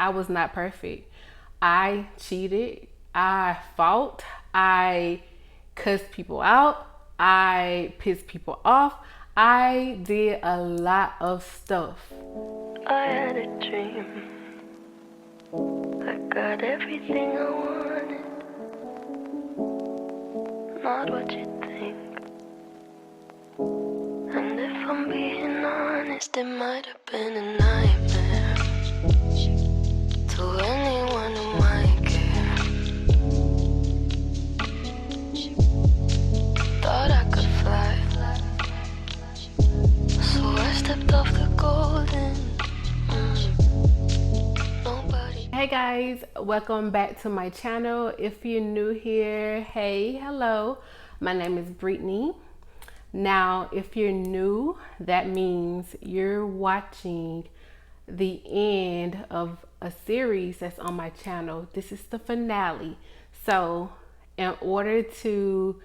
I was not perfect. I cheated. I fought. I cussed people out. I pissed people off. I did a lot of stuff. I had a dream. I got everything I wanted. Not what you think. And if I'm being honest, it might have been a nightmare to anyone who might care. Thought I could fly, so I stepped off the golden. Nobody. Hey guys, welcome back to my channel. If you're new here, hey, hello. My name is Brittany. Now, if you're new, that means you're watching the end of a series that's on my channel. This is the finale. So, in order to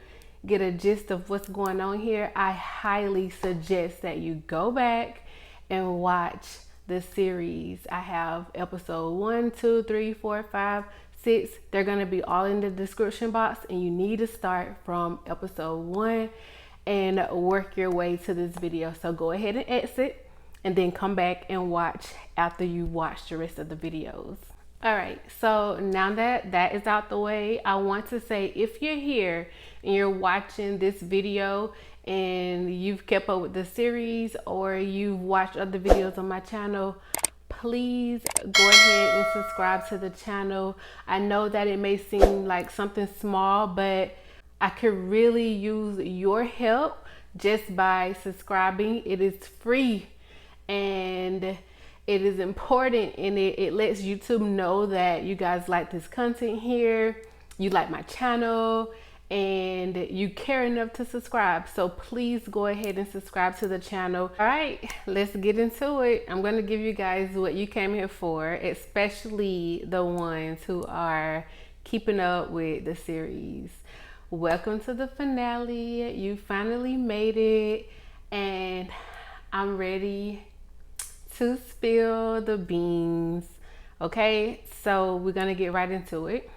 get a gist of what's going on here, I highly suggest that you go back and watch the series. I have episode 1, 2, 3, 4, 5, 6. They're going to be all in the description box, and you need to start from episode 1 and work your way to this video. So go ahead and exit and then come back and watch after you watch the rest of the videos. All right, so now that that is out the way, I want to say, if you're here and you're watching this video and you've kept up with the series or you've watched other videos on my channel, please go ahead and subscribe to the channel. I know that it may seem like something small, but I could really use your help just by subscribing. It is free and it is important, and it lets YouTube know that you guys like this content here, you like my channel, and you care enough to subscribe. So please go ahead and subscribe to the channel. All right, let's get into it. I'm going to give you guys what you came here for, especially the ones who are keeping up with the series. Welcome to the finale. You finally made it, and I'm ready to spill the beans. Okay, so we're gonna get right into it.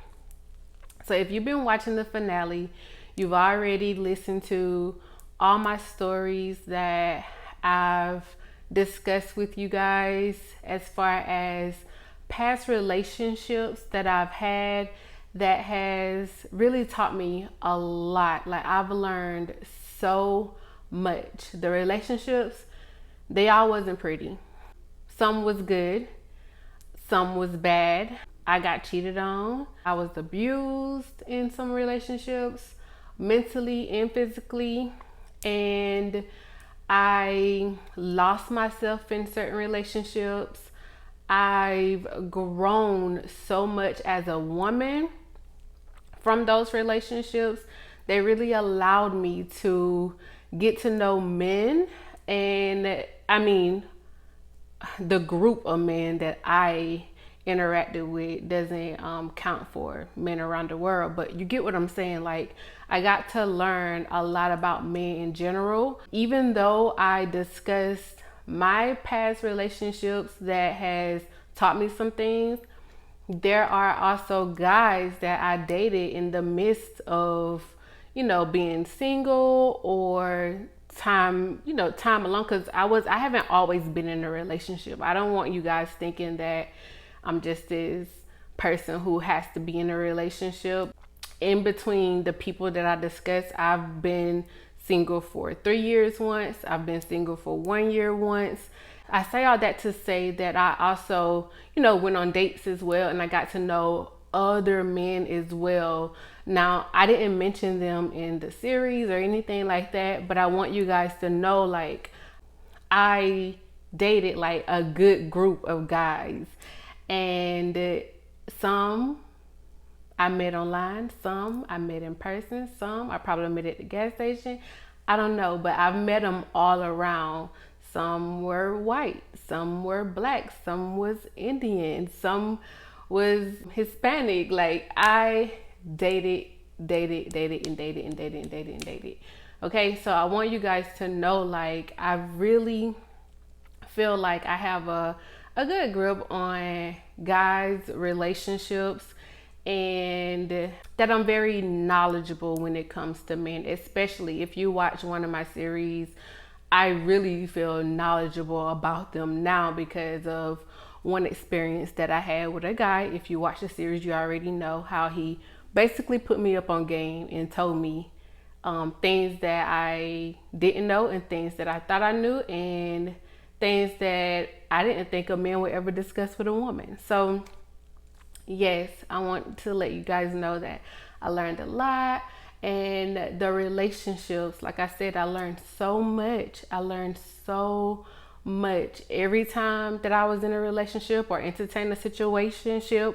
So if you've been watching the finale, you've already listened to all my stories that I've discussed with you guys as far as past relationships that I've had that has really taught me a lot. Like, I've learned so much. The relationships, they all wasn't pretty. Some was good, some was bad. I got cheated on. I was abused in some relationships, mentally and physically. And I lost myself in certain relationships. I've grown so much as a woman from those relationships. They really allowed me to get to know men, and I mean, the group of men that I interacted with doesn't count for men around the world, but you get what I'm saying. Like, I got to learn a lot about men in general. Even though I discussed my past relationships that has taught me some things, there are also guys that I dated in the midst of, you know, being single or time alone, because I haven't always been in a relationship. I don't want you guys thinking that I'm just this person who has to be in a relationship. In between the people that I discussed, I've been single for 3 years once. I've been single for 1 year once. I say all that to say that I also, went on dates as well, and I got to know other men as well. Now, I didn't mention them in the series or anything like that, but I want you guys to know, like, I dated like a good group of guys, and some I met online, some I met in person, some I probably met at the gas station. I don't know, but I've met them all around. Some were white, some were black, some was Indian, some was Hispanic. Like, I dated. Okay, so I want you guys to know, like, I really feel like I have a good grip on guys, relationships, and that I'm very knowledgeable when it comes to men, especially if you watch one of my series. I really feel knowledgeable about them now because of one experience that I had with a guy. If you watch the series, you already know how he basically put me up on game and told me things that I didn't know and things that I thought I knew and things that I didn't think a man would ever discuss with a woman. So yes, I want to let you guys know that I learned a lot. And the relationships, like I said, I learned so much. I learned so much. Every time that I was in a relationship or entertain a situationship,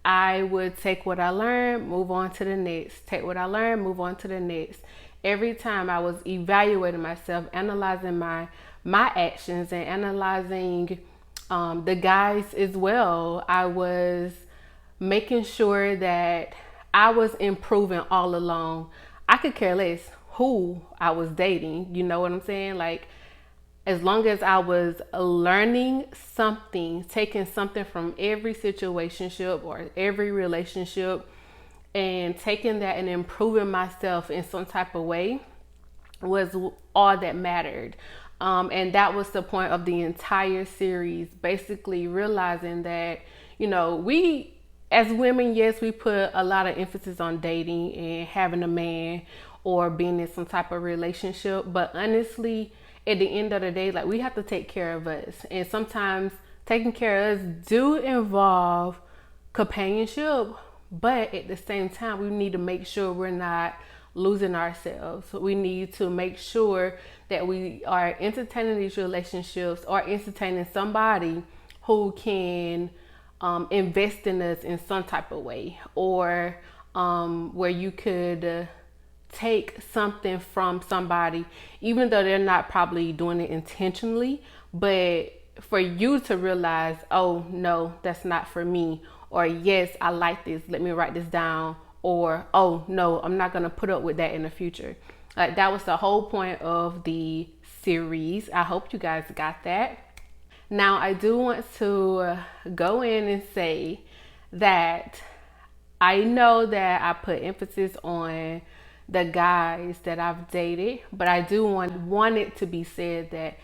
I would take what I learned, move on to the next. Take what I learned, move on to the next. Every time I was evaluating myself, analyzing my actions and analyzing the guys as well. I was making sure that I was improving all along. I could care less who I was dating. You know what I'm saying? Like, as long as I was learning something, taking something from every situationship or every relationship and taking that and improving myself in some type of way was all that mattered. And that was the point of the entire series, basically realizing that, we as women, yes, we put a lot of emphasis on dating and having a man or being in some type of relationship. But honestly, at the end of the day, like, we have to take care of us. And sometimes taking care of us do involve companionship, but at the same time, we need to make sure we're not losing ourselves. We need to make sure that we are entertaining these relationships or entertaining somebody who can invest in us in some type of way, or where you could take something from somebody, even though they're not probably doing it intentionally, but for you to realize, oh no, that's not for me, or yes, I like this, let me write this down, or oh no, I'm not gonna put up with that in the future. Like, that was the whole point of the series. I hope you guys got that. Now, I do want to go in and say that I know that I put emphasis on the guys that I've dated, but I do want it to be said that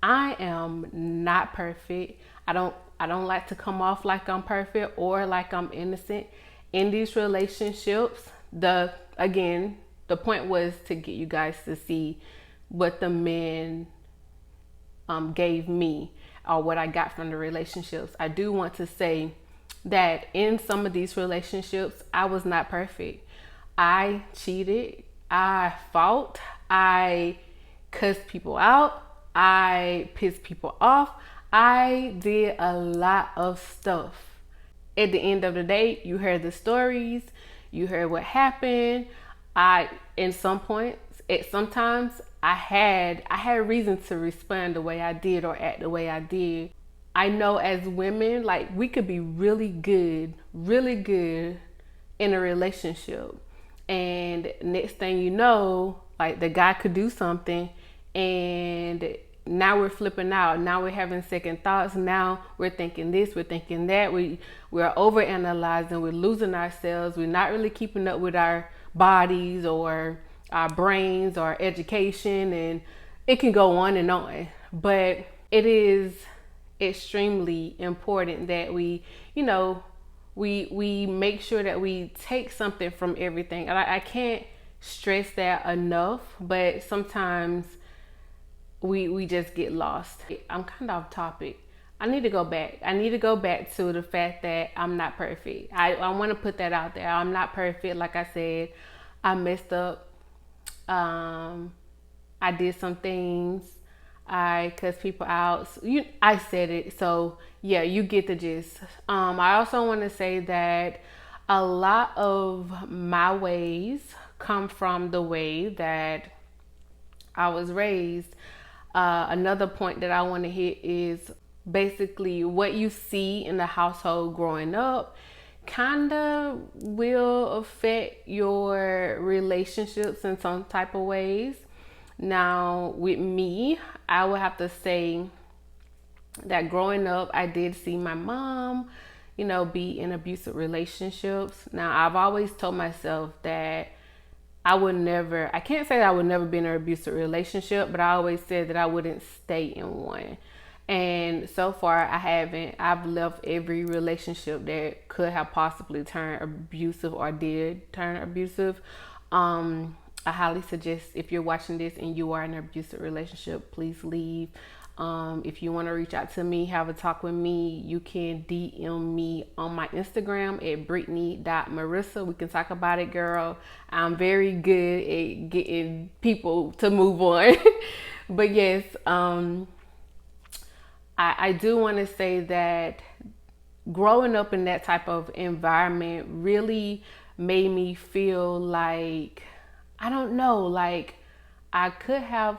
I am not perfect. I don't like to come off like I'm perfect or like I'm innocent in these relationships. The point was to get you guys to see what the men gave me or what I got from the relationships. I do want to say that in some of these relationships, I was not perfect. I cheated, I fought, I cussed people out, I pissed people off, I did a lot of stuff. At the end of the day, you heard the stories, you heard what happened. In some points, sometimes I had reason to respond the way I did or act the way I did. I know as women, like, we could be really good in a relationship, and next thing you know, like, the guy could do something and now we're flipping out. Now we're having second thoughts. Now we're thinking this, we're thinking that. We're overanalyzing. We're losing ourselves. We're not really keeping up with our bodies or our brains or education, and it can go on and on. But it is extremely important that we make sure that we take something from everything. And I can't stress that enough, but sometimes we just get lost. I'm kind of off topic. I need to go back. I need to go back to the fact that I'm not perfect. I want to put that out there. I'm not perfect. Like I said, I messed up. I did some things. I cussed people out. I said it. So yeah, you get the gist. I also want to say that a lot of my ways come from the way that I was raised. Another point that I want to hit is basically what you see in the household growing up kind of will affect your relationships in some type of ways. Now, with me, I would have to say that growing up, I did see my mom, be in abusive relationships. Now, I've always told myself that I can't say that I would never be in an abusive relationship, but I always said that I wouldn't stay in one. And so far, I haven't. I've left every relationship that could have possibly turned abusive or did turn abusive. I highly suggest, if you're watching this and you are in an abusive relationship, please leave. If you want to reach out to me, have a talk with me, you can DM me on my Instagram at brittany.marisa. We can talk about it, girl. I'm very good at getting people to move on. But yes, I do want to say that growing up in that type of environment really made me feel like, I don't know, like I could have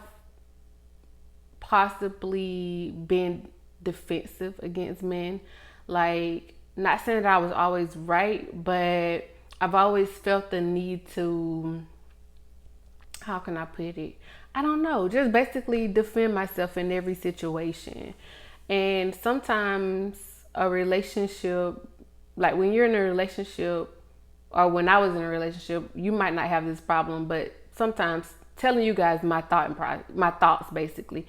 possibly been defensive against men. Like, not saying that I was always right, but I've always felt the need to, how can I put it? I don't know, just basically defend myself in every situation. And sometimes a relationship, like when you're in a relationship, or when I was in a relationship, you might not have this problem, but sometimes telling you guys my thoughts basically.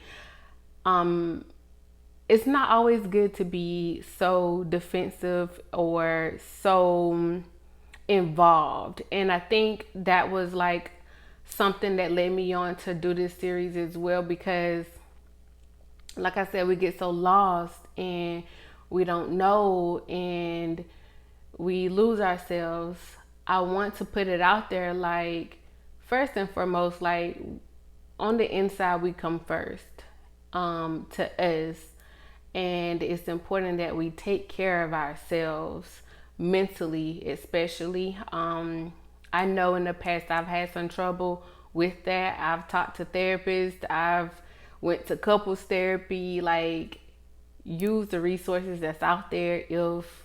It's not always good to be so defensive or so involved. And I think that was like something that led me on to do this series as well, because like I said, we get so lost and we don't know and we lose ourselves. I want to put it out there, like, first and foremost, like, on the inside we come first, to us. And it's important that we take care of ourselves mentally, especially. I know in the past I've had some trouble with that. I've talked to therapists. I've went to couples therapy. Like, use the resources that's out there if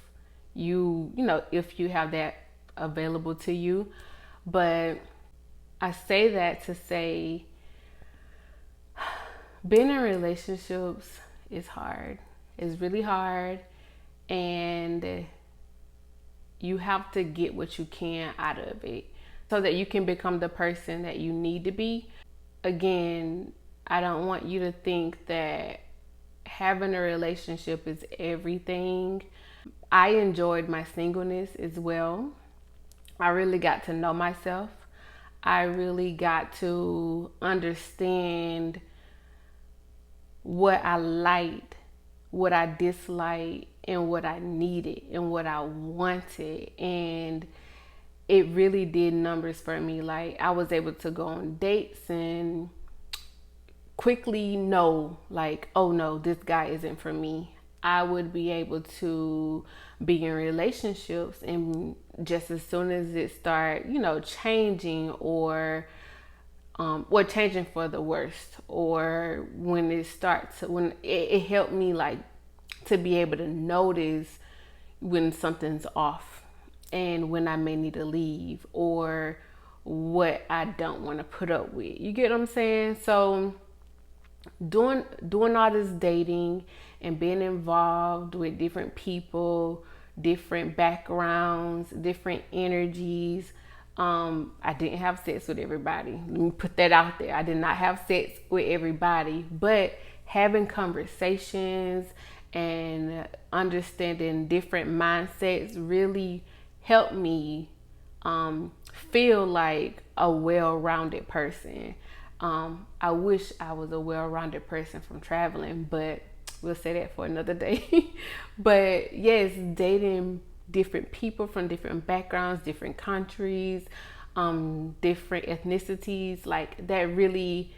if you have that available to you. But I say that to say, being in relationships is hard. It's really hard, and you have to get what you can out of it so that you can become the person that you need to be. Again, I don't want you to think that having a relationship is everything. I enjoyed my singleness as well. I really got to know myself. I really got to understand what I liked, what I disliked, and what I needed and what I wanted. And it really did numbers for me. Like, I was able to go on dates and quickly know, like, oh no, this guy isn't for me. I would be able to be in relationships, and just as soon as it start, changing or changing for the worst, or when it helped me, like, to be able to notice when something's off and when I may need to leave, or what I don't want to put up with. You get what I'm saying? So doing all this dating and being involved with different people, different backgrounds, different energies. I didn't have sex with everybody. Let me put that out there. I did not have sex with everybody, but having conversations and understanding different mindsets really helped me feel like a well-rounded person. I wish I was a well-rounded person from traveling, but we'll say that for another day. But yes, dating different people from different backgrounds, different countries, different ethnicities, like, that really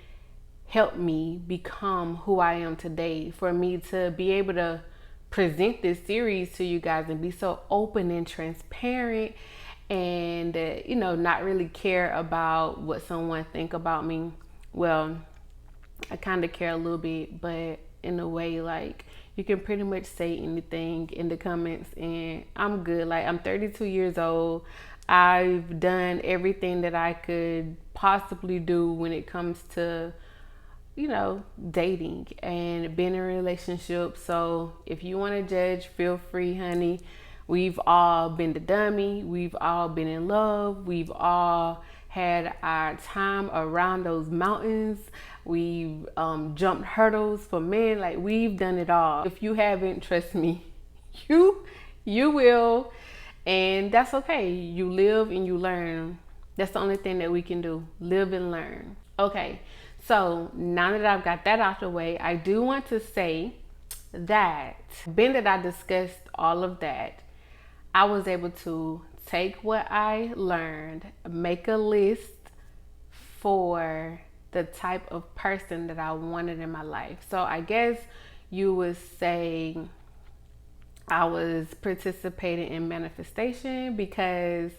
helped me become who I am today. For me to be able to present this series to you guys and be so open and transparent, and not really care about what someone think about me. Well, I kind of care a little bit, but in a way, like, you can pretty much say anything in the comments and I'm good. Like, I'm 32 years old. I've done everything that I could possibly do when it comes to, dating and being in a relationship. So if you want to judge, feel free, honey. We've all been the dummy. We've all been in love. We've all had our time around those mountains. We've jumped hurdles for men. Like, we've done it all. If you haven't, trust me, you will, and that's okay. You live and you learn. That's the only thing that we can do. Live and learn. Okay, so now that I've got that out the way, I do want to say that being that I discussed all of that, I was able to take what I learned, make a list for the type of person that I wanted in my life. So I guess you would say I was participating in manifestation because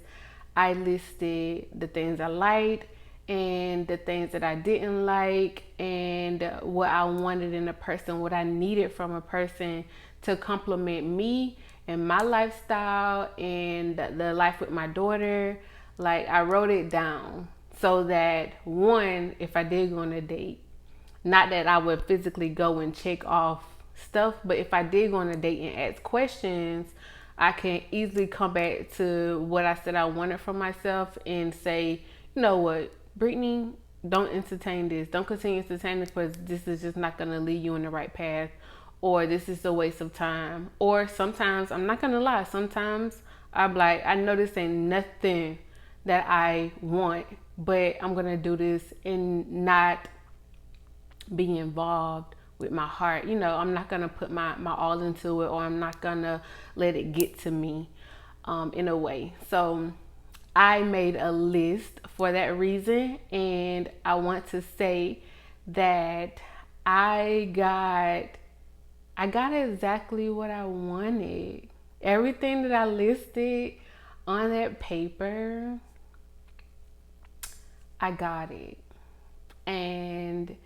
I listed the things I liked and the things that I didn't like, and what I wanted in a person, what I needed from a person to complement me and my lifestyle and the life with my daughter. Like, I wrote it down so that, one, if I did go on a date, not that I would physically go and check off stuff, but if I did go on a date and ask questions, I can easily come back to what I said I wanted from myself and say, you know what, Brittany, don't entertain this. Don't continue entertaining this, because this is just not going to lead you in the right path, or this is a waste of time. Or sometimes, I'm not going to lie, sometimes I'm like, I know this ain't nothing that I want, but I'm going to do this and not be involved with my heart. You know, I'm not going to put my all into it, or I'm not going to let it get to me in a way. So I made a list for that reason, and I want to say that I got exactly what I wanted. Everything that I listed on that paper, I got it. And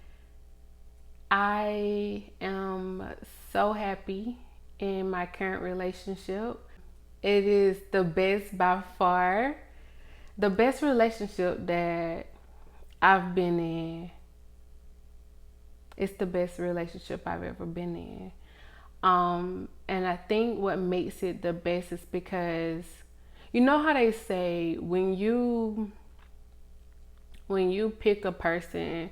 I am so happy in my current relationship. It is the best by far. The best relationship that I've been in. It's the best relationship I've ever been in. And I think what makes it the best is because, you know how they say when you pick a person,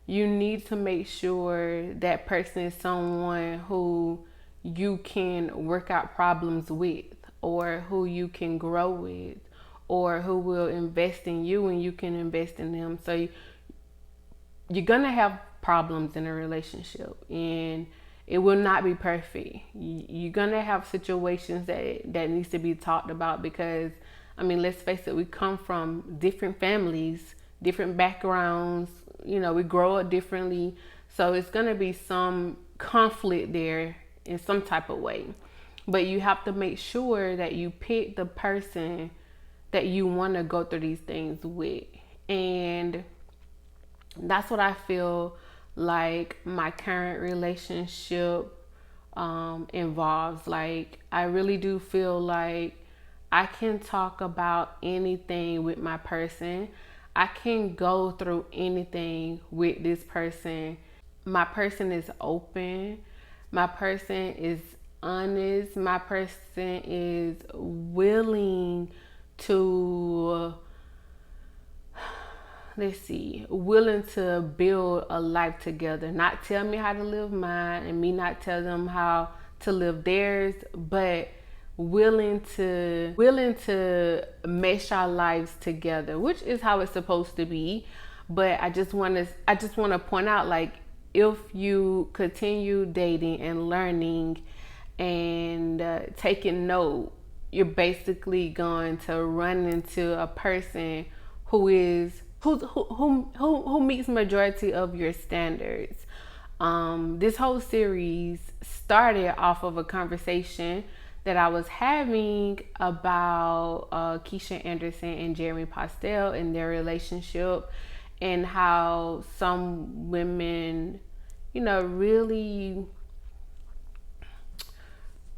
you need to make sure that person is someone who you can work out problems with, or who you can grow with, or who will invest in you and you can invest in them. So you're gonna have problems in a relationship, and it will not be perfect. You're gonna have situations that needs to be talked about, because I mean, let's face it, we come from different families, different backgrounds, you know, we grow up differently. So it's gonna be some conflict there in some type of way. But you have to make sure that you pick the person that you want to go through these things with. And that's what I feel like my current relationship involves. Like, I really do feel like I can talk about anything with my person. I can go through anything with this person. My person is open. My person is honest. My person is willing to, willing to build a life together. Not tell me how to live mine, and me not tell them how to live theirs, but willing to mesh our lives together, which is how it's supposed to be. But I just want to point out, like, if you continue dating and learning and taking note, you're basically going to run into a person who meets majority of your standards. This whole series started off of a conversation that I was having about Keisha Anderson and Jeremy Postel and their relationship, and how some women, you know, really,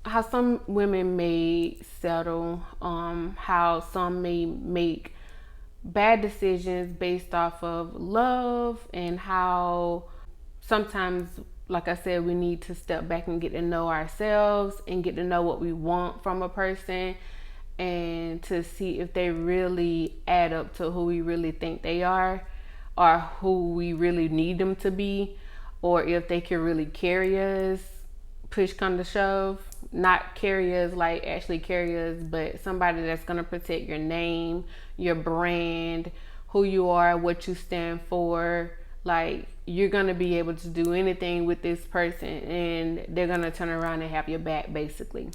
how some women may settle, how some may make bad decisions based off of love, and how sometimes, like I said, we need to step back and get to know ourselves and get to know what we want from a person, and to see if they really add up to who we really think they are, or who we really need them to be, or if they can really carry us, push come to shove. Not carry us like actually carry us, but somebody that's going to protect your name, your brand, who you are, what you stand for. Like, you're going to be able to do anything with this person, and they're going to turn around and have your back, basically.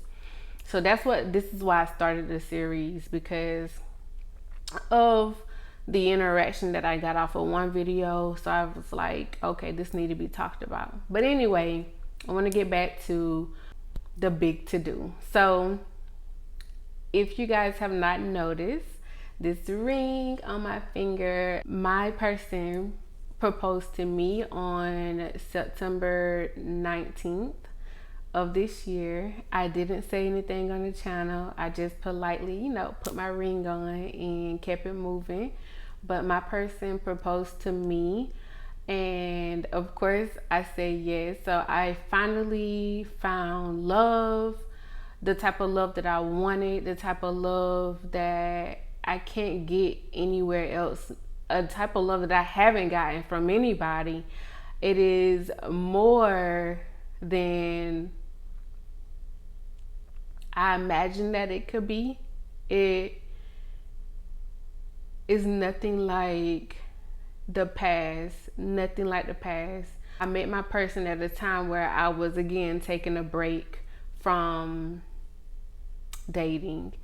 So this is why I started the series, because of the interaction that I got off of one video. So I was like, okay, this need to be talked about. But anyway, I want to get back to the big to do. So if you guys have not noticed this ring on my finger, my person proposed to me on September 19th of this year. I didn't say anything on the channel. I just politely, put my ring on and kept it moving. But my person proposed to me, and of course I said yes. So I finally found love, the type of love that I wanted, the type of love that I can't get anywhere else, a type of love that I haven't gotten from anybody. It is more than I imagined that it could be. It is nothing like the past, nothing like the past. I met my person at a time where I was again taking a break from dating,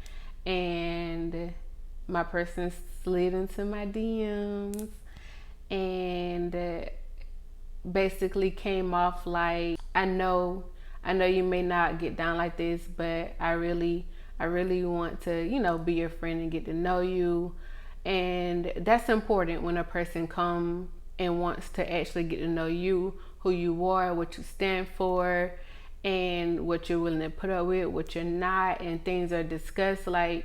and my person slid into my DMs and basically came off like, I know you may not get down like this, but I really want to, be your friend and get to know you. And that's important when a person comes and wants to actually get to know you, who you are, what you stand for, and what you're willing to put up with, what you're not, and things are discussed. Like,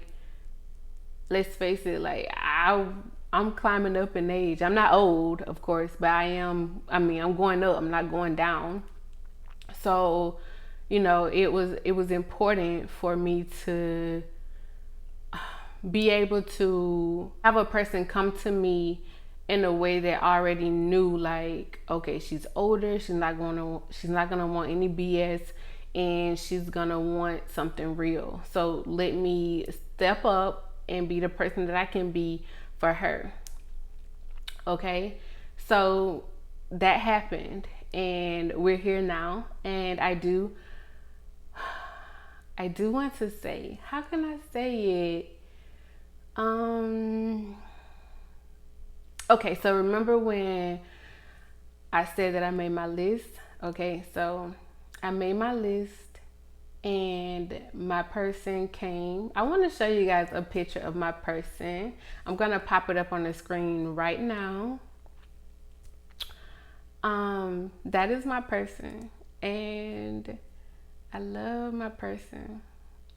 let's face it, like I'm climbing up in age. I'm not old, of course, but I'm going up, I'm not going down. So, it was important for me to be able to have a person come to me in a way that I already knew, like, okay, she's older, she's not gonna want any BS, and she's gonna want something real. So let me step up and be the person that I can be for her. Okay, so that happened, and we're here now. And I do want to say, how can I say it? Okay, so remember when I said that I made my list? Okay, so I made my list and my person came. I want to show you guys a picture of my person. I'm going to pop it up on the screen right now. That is my person, and I love my person.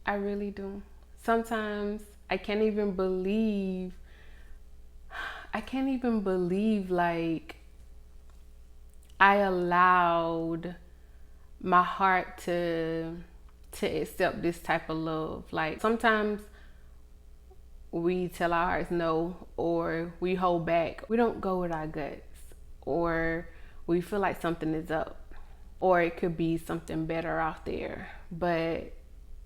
I really do. Sometimes I can't even believe like I allowed my heart to accept this type of love. Like, sometimes we tell our hearts no, or we hold back. We don't go with our guts, or we feel like something is up, or it could be something better out there. But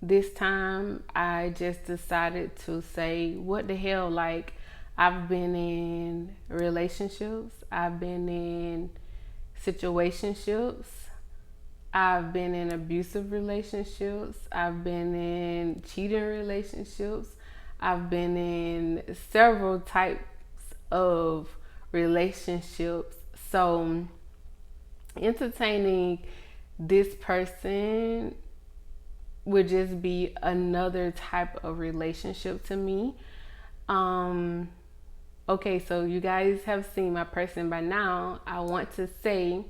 this time I just decided to say, what the hell? Like, I've been in relationships, I've been in situationships, I've been in abusive relationships, I've been in cheating relationships, I've been in several types of relationships. So entertaining this person would just be another type of relationship to me. Okay, so you guys have seen my person by now. I want to say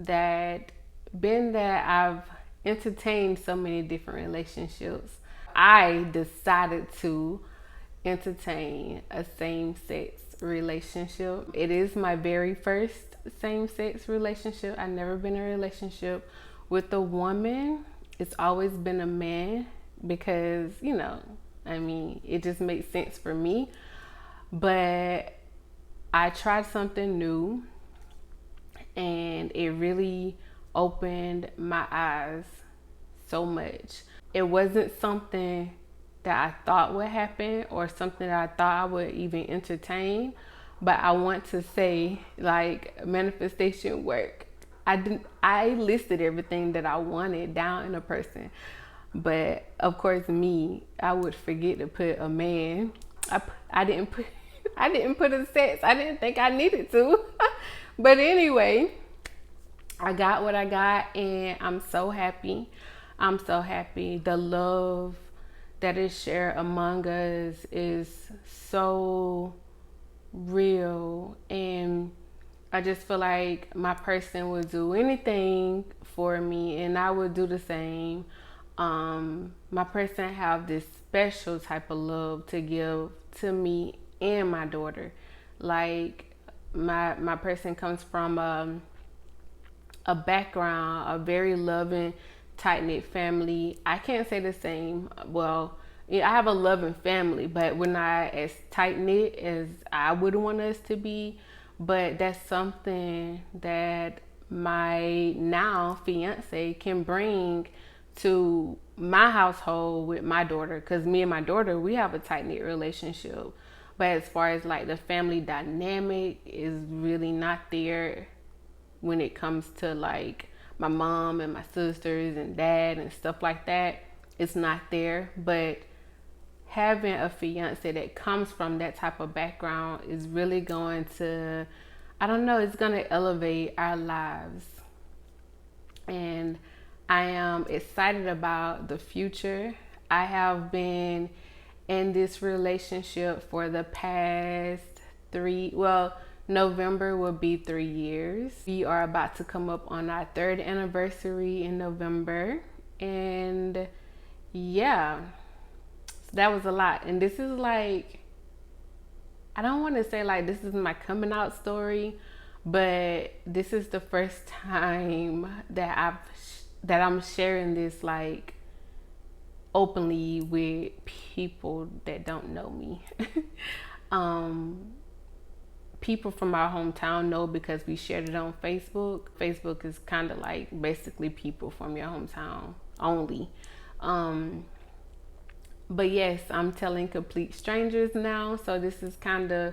that, being that I've entertained so many different relationships, I decided to entertain a same-sex relationship. It is my very first same-sex relationship. I've never been in a relationship with a woman. It's always been a man because, I mean, it just makes sense for me. But I tried something new and it really opened my eyes so much. It wasn't something that I thought would happen or something that I thought I would even entertain, but I want to say, like, manifestation work. I listed everything that I wanted down in a person, but of course I would forget to put a man. I didn't put I didn't put a sex. I didn't think I needed to. But anyway, I got what I got and I'm so happy. I'm so happy. The love that is shared among us is so real, and I just feel like my person would do anything for me and I would do the same. My person have this special type of love to give to me and my daughter. Like my person comes from a background, a very loving, tight knit family. I can't say the same. Well, yeah, I have a loving family, but we're not as tight knit as I would want us to be. But that's something that my now fiance can bring to my household with my daughter, because me and my daughter, we have a tight knit relationship. But as far as like the family dynamic is really not there when it comes to like my mom and my sisters and dad and stuff like that. It's not there. But having a fiance that comes from that type of background is really going to, I don't know, it's going to elevate our lives. And I am excited about the future. I have been in this relationship for the past November will be 3 years. We are about to come up on our 3rd anniversary in November. And yeah, that was a lot. And this is like, I don't want to say like this is my coming out story, but this is the first time that I'm sharing this like openly with people that don't know me. People from our hometown know because we shared it on Facebook. Facebook is kind of like basically people from your hometown only. But yes, I'm telling complete strangers now. So this is kind of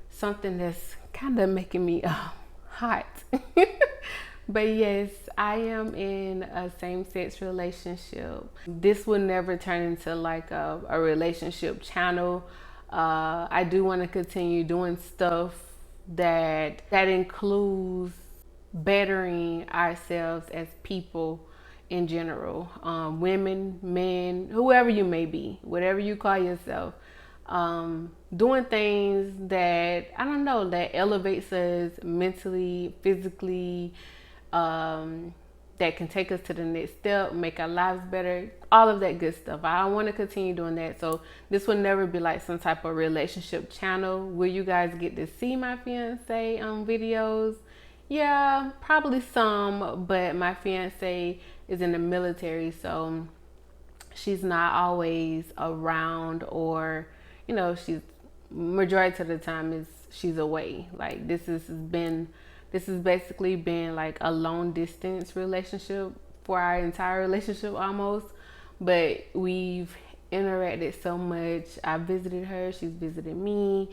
something that's kind of making me hot. But yes, I am in a same-sex relationship. This will never turn into like a relationship channel. I do want to continue doing stuff that includes bettering ourselves as people in general, women, men, whoever you may be, whatever you call yourself, doing things that, I don't know, that elevates us mentally, physically, that can take us to the next step, make our lives better, all of that good stuff. I want to continue doing that. So this will never be like some type of relationship channel. Will you guys get to see my fiance on videos? Yeah, probably some, but my fiance is in the military, so she's not always around, or she's majority of the time she's away. Like this has basically been like a long distance relationship for our entire relationship almost, but we've interacted so much. I visited her, she's visited me,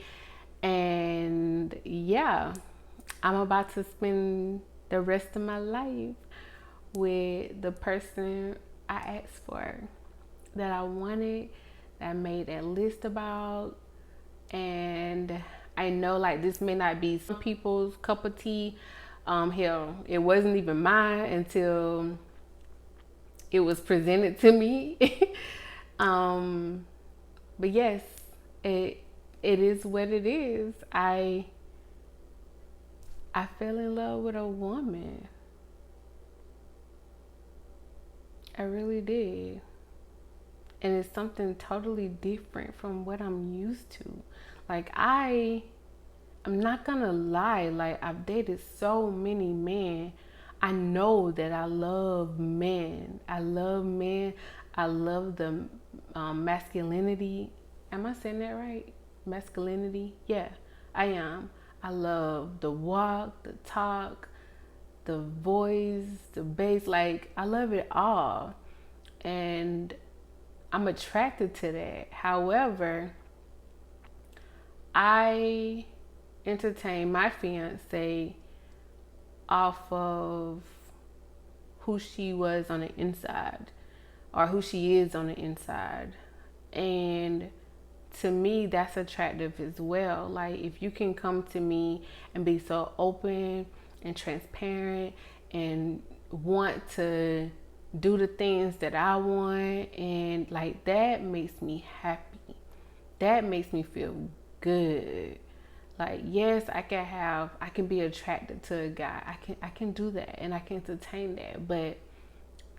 and yeah, I'm about to spend the rest of my life with the person I asked for, that I wanted, that I made that list about. And I know like this may not be some people's cup of tea. Hell, it wasn't even mine until it was presented to me. But yes, it is what it is. I fell in love with a woman. I really did. And it's something totally different from what I'm used to. Like I I'm not gonna lie, like I've dated so many men. I know that I love men. I love men. I love the masculinity. Am I saying that right? Masculinity? Yeah, I am. I love the walk, the talk, the voice, the bass. Like, I love it all. And I'm attracted to that. However, I entertain my fiance off of who she was on the inside or who she is on the inside. And to me, that's attractive as well. Like, if you can come to me and be so open and transparent and want to do the things that I want, and like, that makes me happy. That makes me feel good. Like, yes, I can be attracted to a guy. I can do that and I can entertain that. But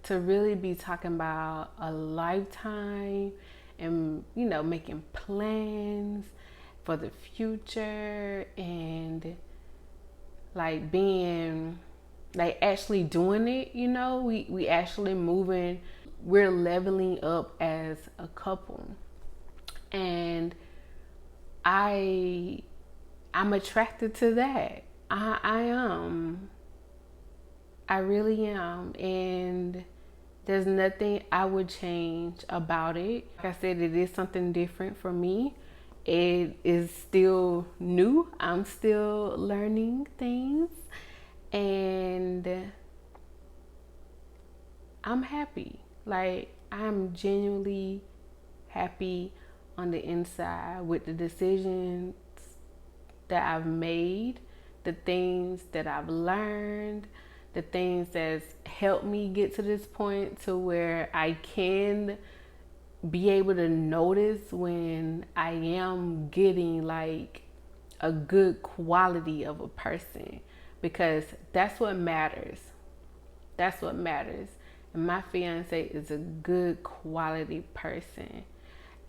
to really be talking about a lifetime and, you know, making plans for the future and like being like actually doing it, you know, we actually moving, we're leveling up as a couple. And I I'm attracted to that. I am. I really am. And there's nothing I would change about it. Like I said, it is something different for me. It is still new. I'm still learning things. And I'm happy. Like, I'm genuinely happy on the inside with the decisions that I've made, the things that I've learned, the things that's helped me get to this point to where I can be able to notice when I am getting like a good quality of a person, because that's what matters. That's what matters. And my fiance is a good quality person.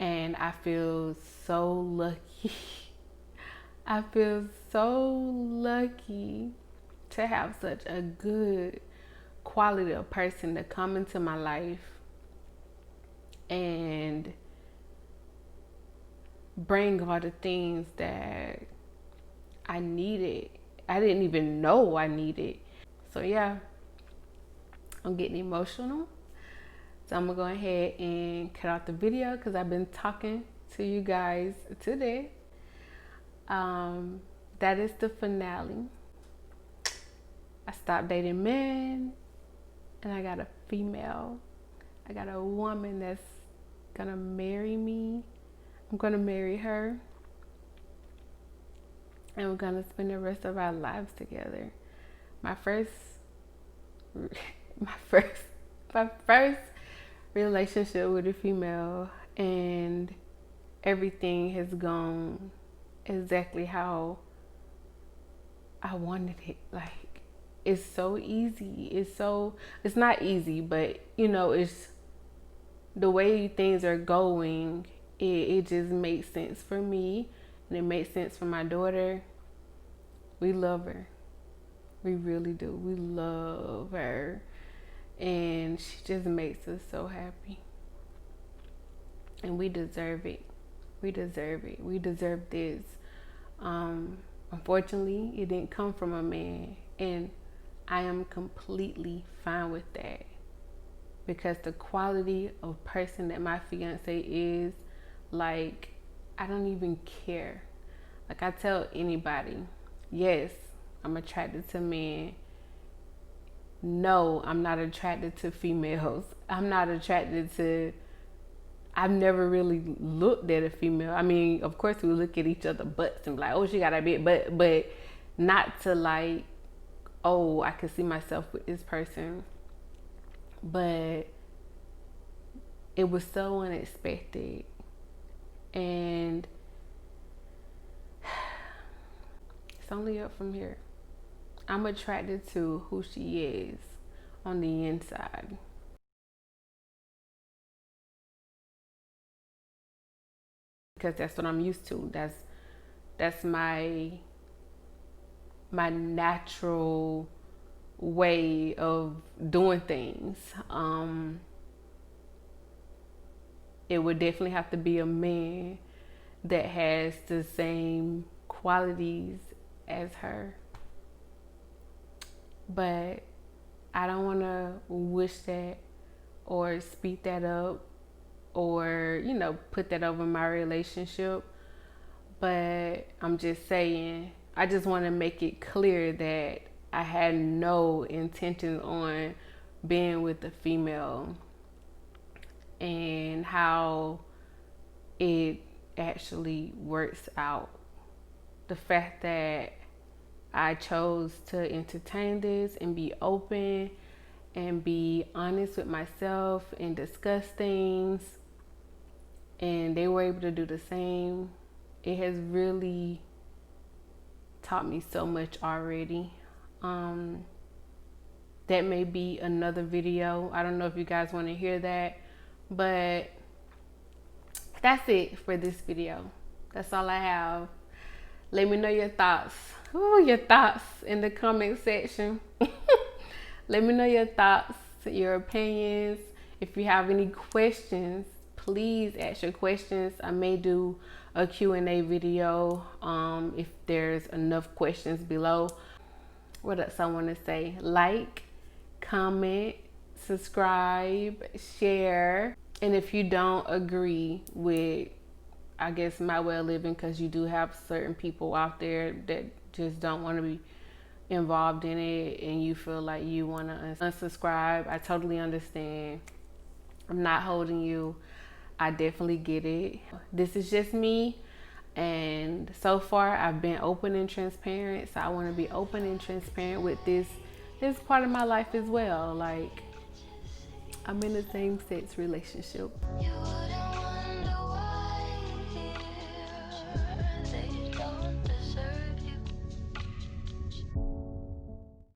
And I feel so lucky. I feel so lucky to have such a good quality of person to come into my life and bring all the things that I needed. I didn't even know I needed. So yeah, I'm getting emotional. So I'm gonna go ahead and cut out the video because I've been talking to you guys today. That is the finale. I stopped dating men and I got a female. I got a woman that's gonna marry me. I'm gonna marry her. And we're gonna spend the rest of our lives together. My first my first relationship with a female, and everything has gone exactly how I wanted it. Like, it's so easy. It's not easy, but you know, it's the way things are going, it just makes sense for me and it makes sense for my daughter. We love her. We really do. We love her. And she just makes us so happy. And we deserve it. We deserve it. We deserve this. Unfortunately, it didn't come from a man. And I am completely fine with that. Because the quality of person that my fiance is, like, I don't even care. Like, I tell anybody, yes, I'm attracted to men. No, I'm not attracted to females. I'm not attracted to, I've never really looked at a female. I mean, of course we look at each other's butts and be like, oh, she got a big butt, but not to like, oh, I can see myself with this person. But it was so unexpected. And it's only up from here. I'm attracted to who she is on the inside. Because that's what I'm used to. That's my my natural way of doing things. It would definitely have to be a man that has the same qualities as her. But I don't want to wish that or speak that up or, put that over my relationship. But I'm just saying, I just want to make it clear that I had no intentions on being with a female, and how it actually works out. The fact that I chose to entertain this and be open and be honest with myself and discuss things, and they were able to do the same. It has really taught me so much already. That may be another video. I don't know if you guys want to hear that, but that's it for this video. That's all I have. Let me know your thoughts. Your thoughts in the comment section. Let me know your thoughts, your opinions. If you have any questions, please ask your questions. I may do a Q&A video if there's enough questions below. What else I want to say? Like, comment, subscribe, share. And if you don't agree with, I guess, my way of living, because you do have certain people out there that just don't want to be involved in it, and you feel like you want to unsubscribe, I totally understand. I'm not holding you. I definitely get it. This is just me, and so far I've been open and transparent, so I want to be open and transparent with this part of my life as well. Like, I'm in a same-sex relationship.